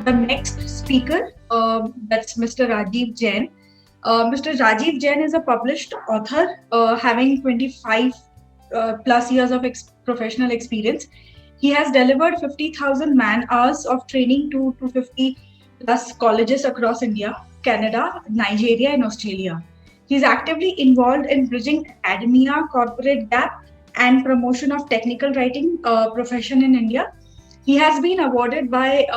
the next speaker, that's Mr. Rajiv Jain. Mr. Rajiv Jain is a published author having 25 plus years of professional experience. He has delivered 50,000 man hours of training to 250 plus colleges across India, Canada, Nigeria, and Australia. He is actively involved in bridging academia, corporate gap, and promotion of technical writing profession in India. He has been awarded by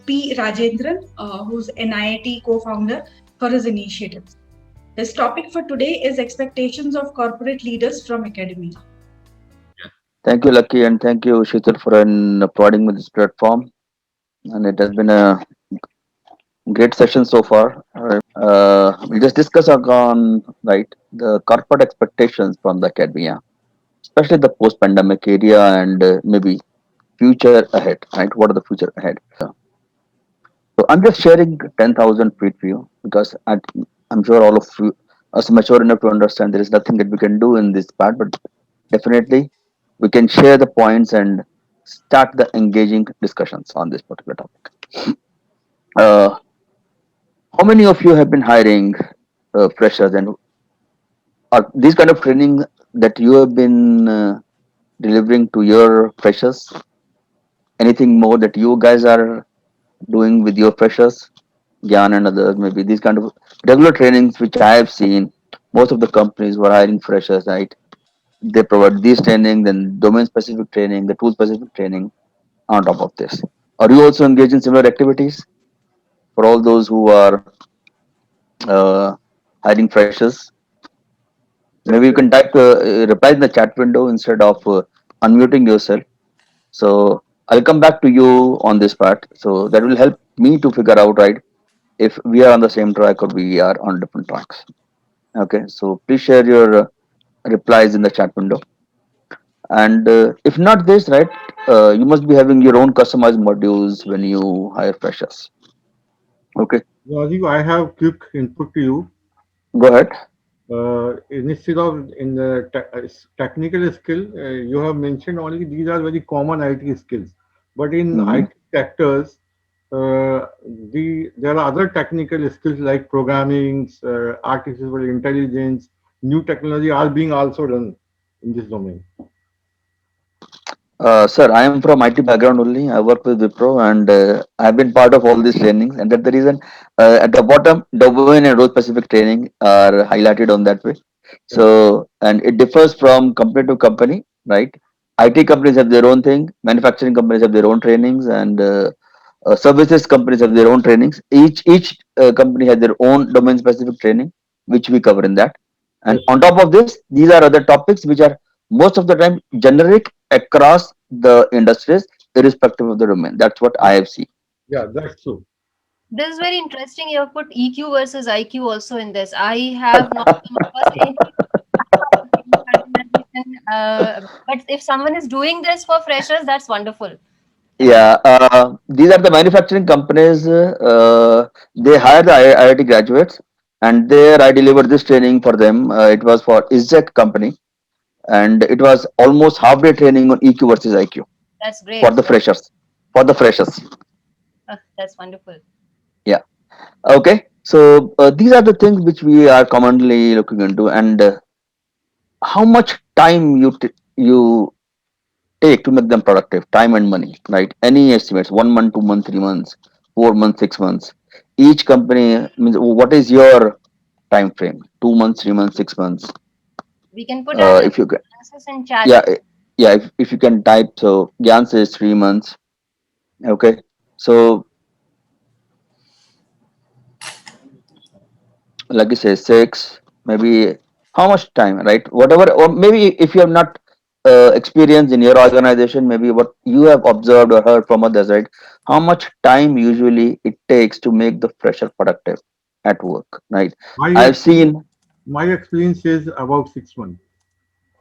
P. Rajendran, who's NIIT co-founder, for his initiatives. His topic for today is expectations of corporate leaders from academia. Thank you, Lucky, and thank you, Sheetal, for providing me this platform. And it has been a great session so far. We'll just discuss on the corporate expectations from the academia, especially the post-pandemic area and maybe future ahead. Right, what are the future ahead? So I'm just sharing 10,000 feet view because I'm sure all of you are mature enough to understand there is nothing that we can do in this part, but definitely we can share the points and start the engaging discussions on this particular topic. Uh, how many of you have been hiring freshers, and are these kind of training that you have been delivering to your freshers? Anything more that you guys are doing with your freshers? Gyan and others, maybe these kind of regular trainings which I have seen. Most of the companies were hiring freshers, right? They provide this training, then domain specific training, the tool specific training on top of this. Are you also engaged in similar activities for all those who are uh, hiring freshers? Maybe you can type reply in the chat window instead of unmuting yourself. So I'll come back to you on this part. So that will help me to figure out, right, if we are on the same track or we are on different tracks. Okay, so please share your replies in the chat window. And if not this, right, you must be having your own customized modules when you hire freshers. Okay, Rajiv, I have quick input to you. go ahead. Instead of in the technical skill, you have mentioned only these are very common IT skills. But in Hmm. IT sectors, there are other technical skills like programming, artificial intelligence, new technology are being also done in this domain. Sir, I am from IT background only. I work with Wipro and I've been part of all these trainings. And that's the reason at the bottom, domain and role specific training are highlighted on that way. Yeah. So, and it differs from company to company, right? IT companies have their own thing, manufacturing companies have their own trainings, and services companies have their own trainings. Each company has their own domain specific training, which we cover in that. And Yes. on top of this, these are other topics which are most of the time generic across the industries, irrespective of the domain. That's what I have seen. Yeah, that's true. This is very interesting. You have put EQ versus IQ also in this. I have not come across anything in my organization. But if someone is doing this for freshers, that's wonderful. I mean, Yeah, these are the manufacturing companies. They hire the IIT graduates, and there I delivered this training for them. It was for ISJEC company, and it was almost half day training on EQ versus IQ that's for great. the freshers. For the freshers, That's wonderful. yeah. Okay, so these are the things which we are commonly looking into, and how much time you take to make them productive, time and money, right? Any estimates? 1 month, 2 months, 3 months, 4 months, 6 months. Each company means what is your time frame? 2 months, 3 months, 6 months. We can put our If you can, answers in chat. yeah, yeah. If you can type, so the answer is 3 months. Okay, so like I say, six, maybe how much time, right? Whatever, or maybe if you have not experience in your organization, maybe what you have observed or heard from others, right? How much time usually it takes to make the fresher productive at work, right? My I've experience, seen, my experience is about 6 months.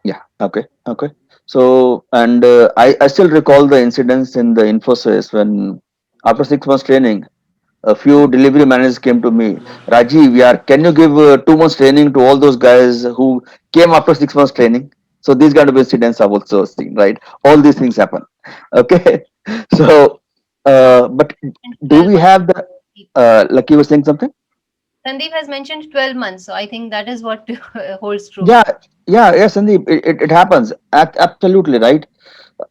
yeah, okay, okay. So, and I still recall the incidents in the Infosys when after 6 months training, a few delivery managers came to me, Rajiv, yeah, can you give 2 months training to all those guys who came after 6 months training? So these kind of incidents I've also seen, right? All these things happen. Okay. So But And do 12 we have the, like you were saying something? Sandeep has mentioned 12 months, so I think that is what holds true. Yeah, yes, Sandeep, it happens. Absolutely right.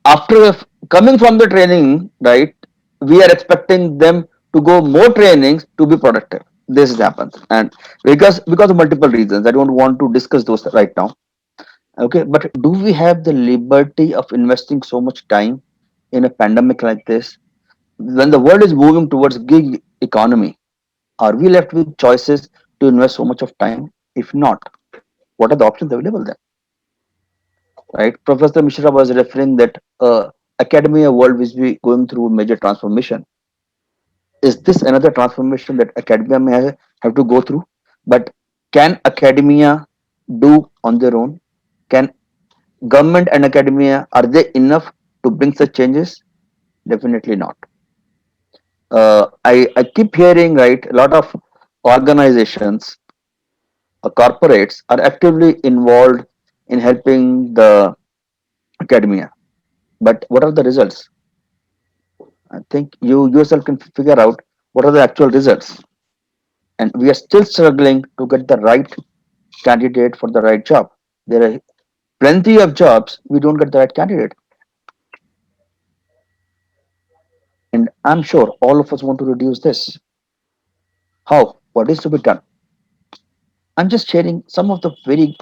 After coming from the training, right, we are expecting them to go more trainings to be productive. This happens, and because of multiple reasons. I don't want to discuss those right now. Okay, but do we have the liberty of investing so much time in a pandemic like this when the world is moving towards gig economy? Are we left with choices to invest so much of time? If not, what are the options available then? Right? Professor Mishra was referring that academia world is be going through major transformation. Is this another transformation that academia may have to go through? But can academia do on their own? Can government and academia, are they enough to bring such changes? Definitely not. I keep hearing, right, a lot of organizations, corporates are actively involved in helping the academia. But what are the results? I think you yourself can figure out what are the actual results. And we are still struggling to get the right candidate for the right job. There are plenty of jobs, we don't get the right candidate. And I'm sure all of us want to reduce this. How? What is to be done? I'm just sharing some of the very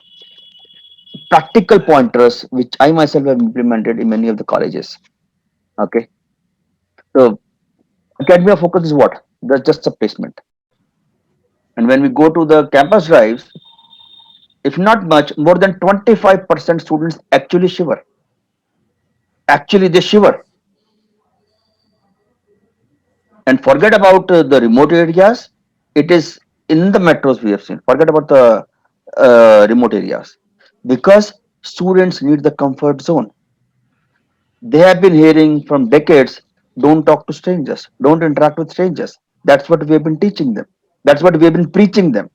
practical pointers which I myself have implemented in many of the colleges. Okay. So academia focus is what? That's just a placement. And when we go to the campus drives, if not much, more than 25% students actually shiver. Actually, they shiver. And forget about the remote areas. It is in the metros we have seen. Forget about the remote areas because students need the comfort zone. They have been hearing from decades, don't talk to strangers, don't interact with strangers. That's what we have been teaching them. That's what we have been preaching them.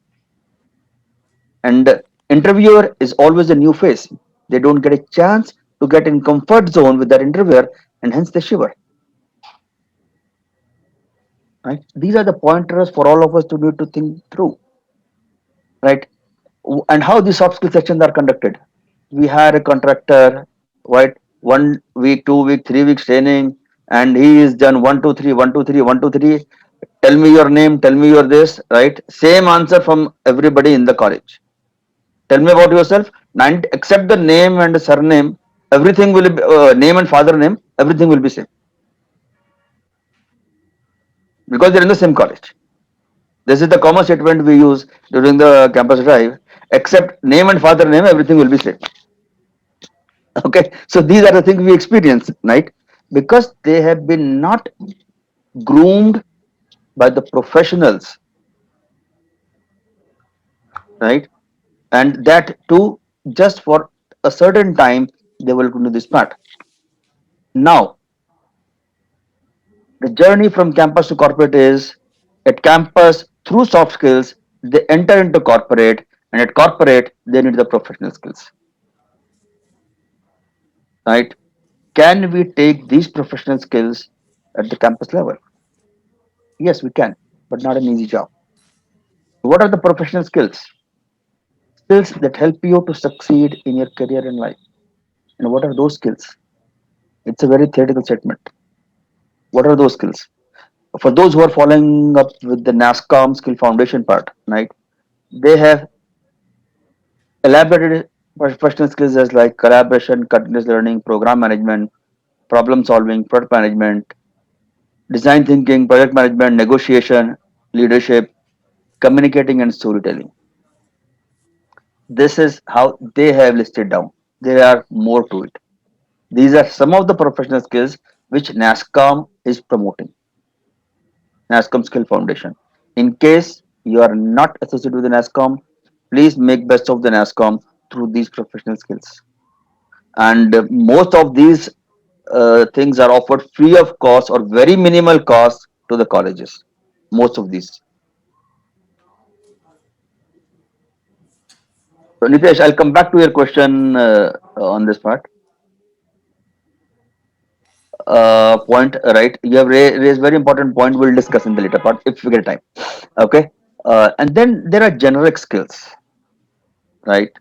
And interviewer is always a new face. They don't get a chance to get in comfort zone with that interviewer, and hence they shiver. Right? These are the pointers for all of us to need to think through. Right? And how these soft skill sections are conducted. We hire a contractor, right? 1 week, 2 week, 3 weeks training, and he is done 1, 2, 3, 1, 2, 3, 1, 2, 3. Tell me your name, tell me your this, right? Same answer from everybody in the college. Tell me about yourself. Except the name and the surname, everything will be name and father name, everything will be same because they're in the same college. This is the common statement we use during the campus drive. Except name and father name, everything will be same. Okay, so these are the things we experience, right? Because they have been not groomed by the professionals, right? And that too, just for a certain time, they will do this part. Now, the journey from campus to corporate is at campus through soft skills, they enter into corporate, and at corporate, they need the professional skills, right? Can we take these professional skills at the campus level? Yes, we can, but not an easy job. What are the professional skills? Skills that help you to succeed in your career and life. And what are those skills? It's a very theoretical statement. What are those skills? For those who are following up with the NASCOM skill foundation part, right? They have elaborated professional skills as like collaboration, continuous learning, program management, problem solving, product management, design thinking, project management, negotiation, leadership, communicating, and storytelling. This is how they have listed down. There are more to it. These are some of the professional skills which NASCOM is promoting. NASCOM Skill Foundation. In case you are not associated with the NASCOM, please make best of the NASCOM through these professional skills. And most of these things are offered free of cost or very minimal cost to the colleges. Most of these. So Nitesh, I'll come back to your question on this part. point, right? You have raised very important point. We'll discuss in the later part if we get time. Okay. And then there are generic skills, right?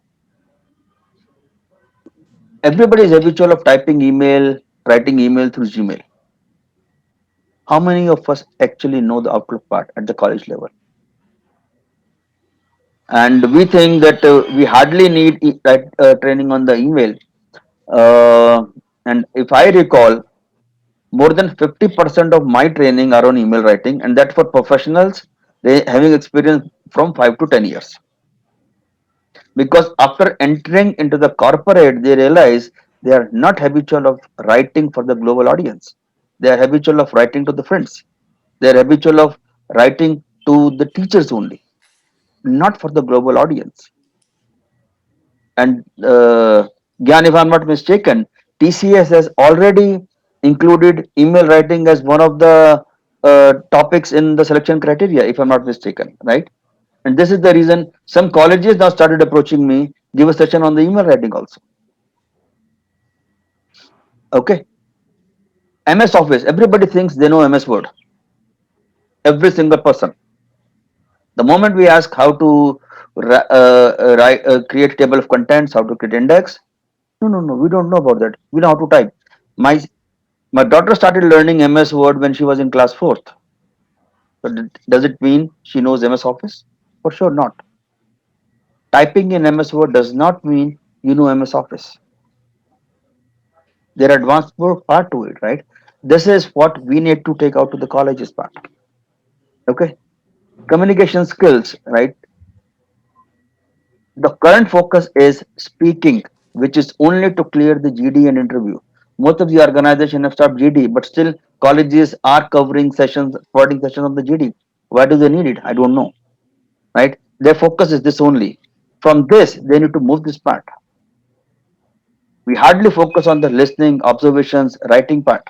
Everybody is habitual of typing email, writing email through Gmail. How many of us actually know the Outlook part at the college level? And we think that we hardly need training on the email. And if I recall, more than 50% of my training are on email writing, and that for professionals, they having experience from 5 to 10 years. Because after entering into the corporate, they realize they are not habitual of writing for the global audience. They are habitual of writing to the friends. They are habitual of writing to the teachers only, not for the global audience. And Gyan, if I'm not mistaken, TCS has already included email writing as one of the topics in the selection criteria, if I'm not mistaken, right? And this is the reason some colleges now started approaching me, give a session on the email writing also. Okay. MS Office, everybody thinks they know MS Word. Every single person. The moment we ask how to create table of contents, how to create index, no, we don't know about that. We know how to type. My My daughter started learning MS Word when she was in class 4th. So does it mean she knows MS Office? For sure not. Typing in MS Word does not mean you know MS Office. There are advanced part to it, right? This is what we need to take out to the colleges part. Okay. Communication skills, right? The current focus is speaking, which is only to clear the GD and interview. Most of the organization have stopped GD, but still colleges are covering sessions, providing sessions on the GD. Why do they need it? I don't know, right? Their focus is this only. From this, they need to move this part. We hardly focus on the listening, observations, writing part,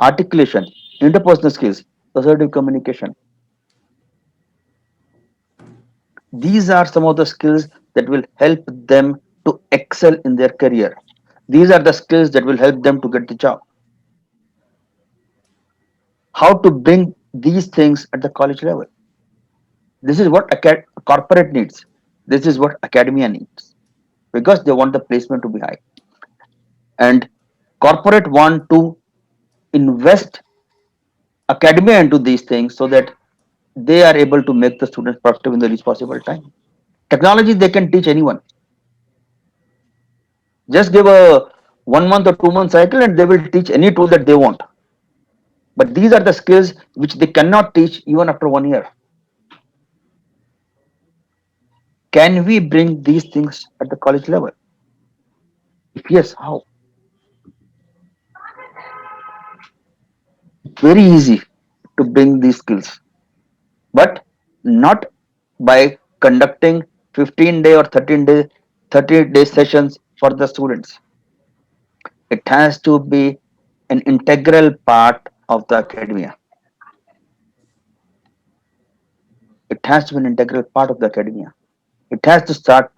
articulation, interpersonal skills, assertive communication. These are some of the skills that will help them to excel in their career. These are the skills that will help them to get the job. How to bring these things at the college level? This is what corporate needs. This is what academia needs, because they want the placement to be high. And corporate want to invest academia into these things so that they are able to make the students productive in the least possible time. Technology they can teach anyone. Just give a 1 month or 2 month cycle and they will teach any tool that they want. But these are the skills which they cannot teach even after 1 year. Can we bring these things at the college level? If yes, how? Very easy to bring these skills, but not by conducting 15-day or 30-day sessions for the students. It has to be an integral part of the academia. It has to be an integral part of the academia. It has to start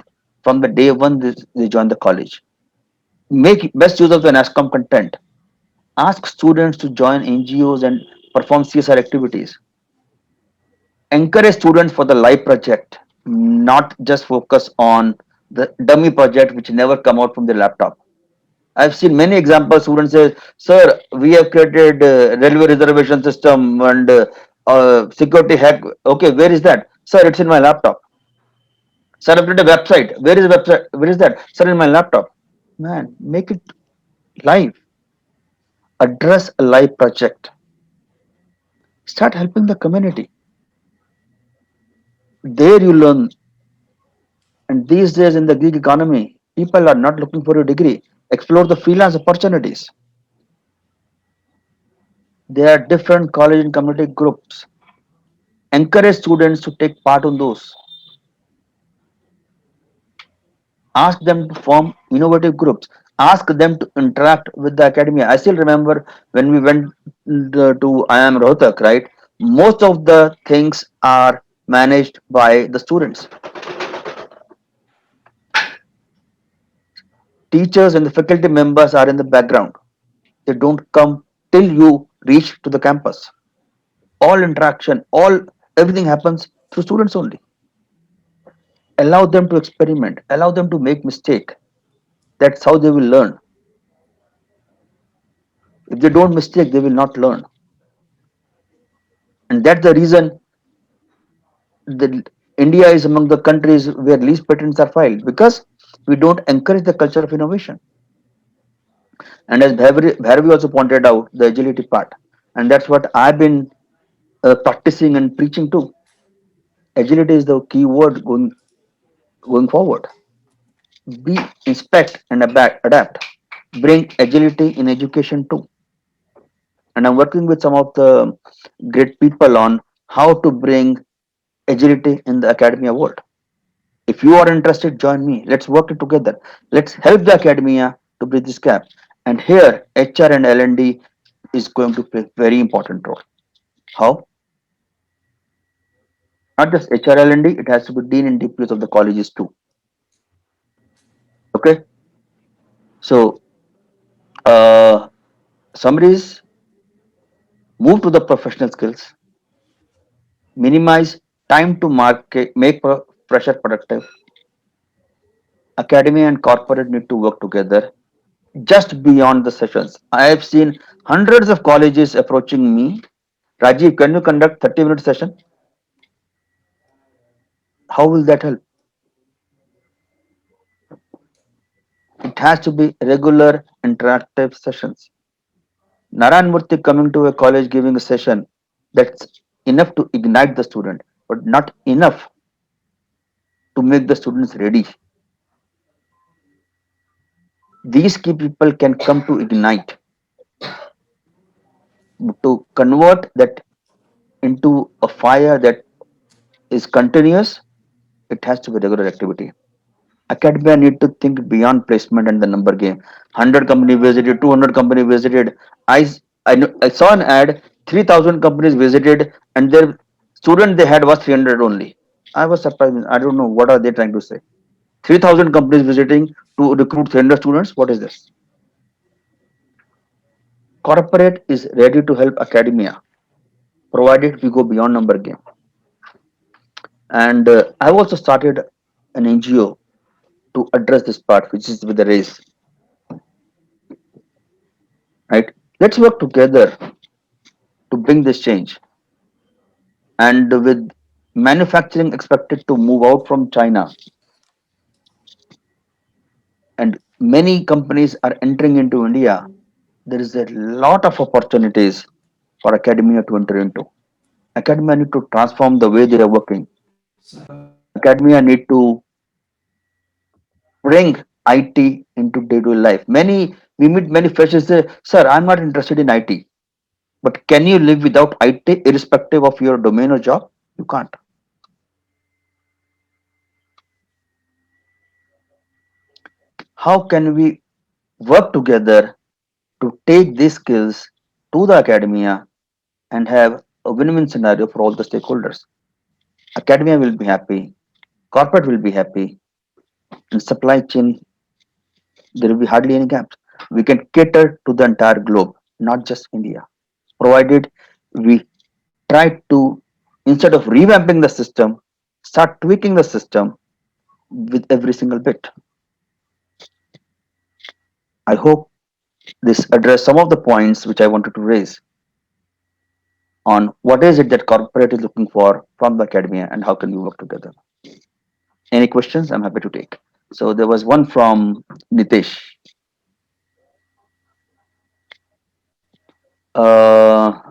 from the day one they join the college. Make best use of the NASCOM content. Ask students to join NGOs and perform CSR activities. Encourage students for the live project, not just focus on the dummy project which never come out from the laptop. I've seen many examples. Students say, "Sir, we have created railway reservation system and security hack." Okay, where is that? Sir, it's in my laptop. Sir, I've created a website. Where is the website? Where is that? Sir, in my laptop. Man, make it live. Address a live project. Start helping the community. There you learn. And these days in the gig economy, people are not looking for a degree. Explore the freelance opportunities. There are different college and community groups. Encourage students to take part in those. Ask them to form innovative groups. Ask them to interact with the academia. I still remember when we went to IIM Rohtak, right? Most of the things are managed by the students. Teachers and the faculty members are in the background. They don't come till you reach to the campus. All interaction, everything happens through students only. Allow them to experiment, allow them to make mistake. That's how they will learn. If they don't mistake, they will not learn. And that's the reason that India is among the countries where least patents are filed, because we don't encourage the culture of innovation. And as Bhairavi also pointed out, the agility part, and that's what I've been practicing and preaching too. Agility is the key word going forward. Be inspect and adapt. Bring agility in education too. And I'm working with some of the great people on how to bring agility in the academia world. If you are interested, join me. Let's work it together. Let's help the academia to bridge this gap. And here, HR and L&D is going to play very important role. How? Not just HR L&D, it has to be dean and DPS of the colleges too. Okay. So, summaries: move to the professional skills, minimize time to market, make fresher productive. Academia and corporate need to work together. Just beyond the sessions, I have seen hundreds of colleges approaching me. Rajiv, can you conduct 30-minute session? How will that help? It has to be regular interactive sessions. Narayan Murthy coming to a college giving a session, that's enough to ignite the student, but not enough to make the students ready. These key people can come to ignite, to convert that into a fire that is continuous. It has to be regular activity. Academia need to think beyond placement and the number game. 100 company visited, 200 company visited. I saw an ad, 3,000 companies visited, and their student they had was 300 only. I was surprised. I don't know what are they trying to say. 3,000 companies visiting to recruit 300 students. What is this? Corporate is ready to help academia, provided we go beyond number game. And I've also started an NGO to address this part, which is with the race. Right? Let's work together to bring this change. And with manufacturing expected to move out from China, and many companies are entering into India, there is a lot of opportunities for academia to enter into. Academia need to transform the way they are working. Academia need to bring IT into day-to-day life. We meet many freshers say, "Sir, I'm not interested in IT." But can you live without IT irrespective of your domain or job? You can't. How can we work together to take these skills to the academia and have a win-win scenario for all the stakeholders? Academia will be happy, corporate will be happy, and supply chain, there will be hardly any gaps. We can cater to the entire globe, not just India, provided we try to, instead of revamping the system, start tweaking the system with every single bit. I hope this addressed some of the points which I wanted to raise on what is it that corporate is looking for from the academia and how can we work together. Any questions? I'm happy to take. So there was one from Nitesh. Uh,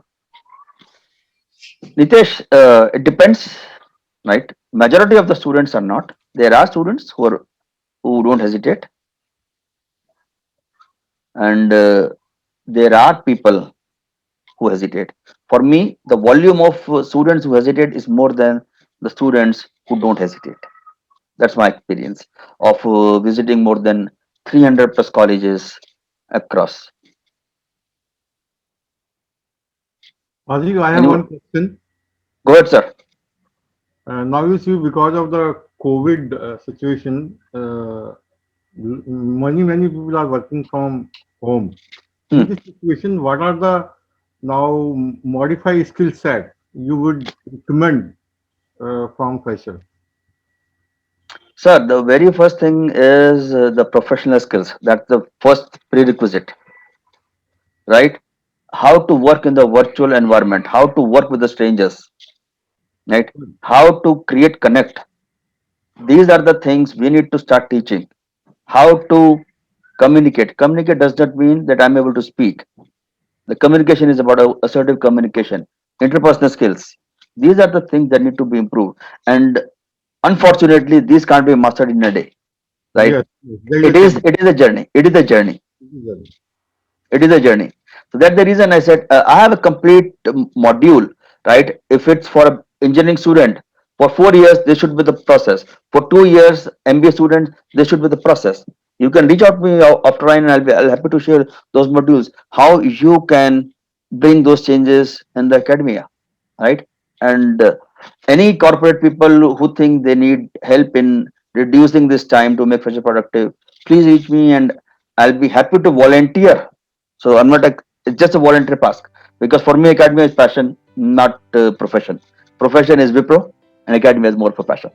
Nitesh, it depends, right? Majority of the students are not. There are students who don't hesitate, and there are people who hesitate. For me, the volume of students who hesitate is more than the students who don't hesitate. That's my experience of visiting more than 300 plus colleges across. Azik, I have Anyone? one question. Go ahead, sir. Now you see, because of the COVID situation, many people are working from home. In this situation, what are the now modified skill set you would recommend from fresher? Sir, the very first thing is the professional skills. That's the first prerequisite, right? How to work in the virtual environment, how to work with the strangers, right? How to create connect. These are the things we need to start teaching. How to communicate. Communicate does not mean that I'm able to speak. The communication is about assertive communication, interpersonal skills. These are the things that need to be improved. And unfortunately, these can't be mastered in a day, right? Yes, there is a challenge. It is a journey. It is a journey. Yes, It is a journey. So that's the reason I said I have a complete module, right? If it's for an engineering student, for 4 years they should be the process. For 2 years MBA students, they should be the process. You can reach out to me after, and I'll happy to share those modules. How you can bring those changes in the academia, right? And any corporate people who think they need help in reducing this time to make fresher productive, please reach me and I'll be happy to volunteer. So I'm not a, it's just a volunteer task, because for me academia is passion, not profession. Profession is Wipro and academia is more for passion.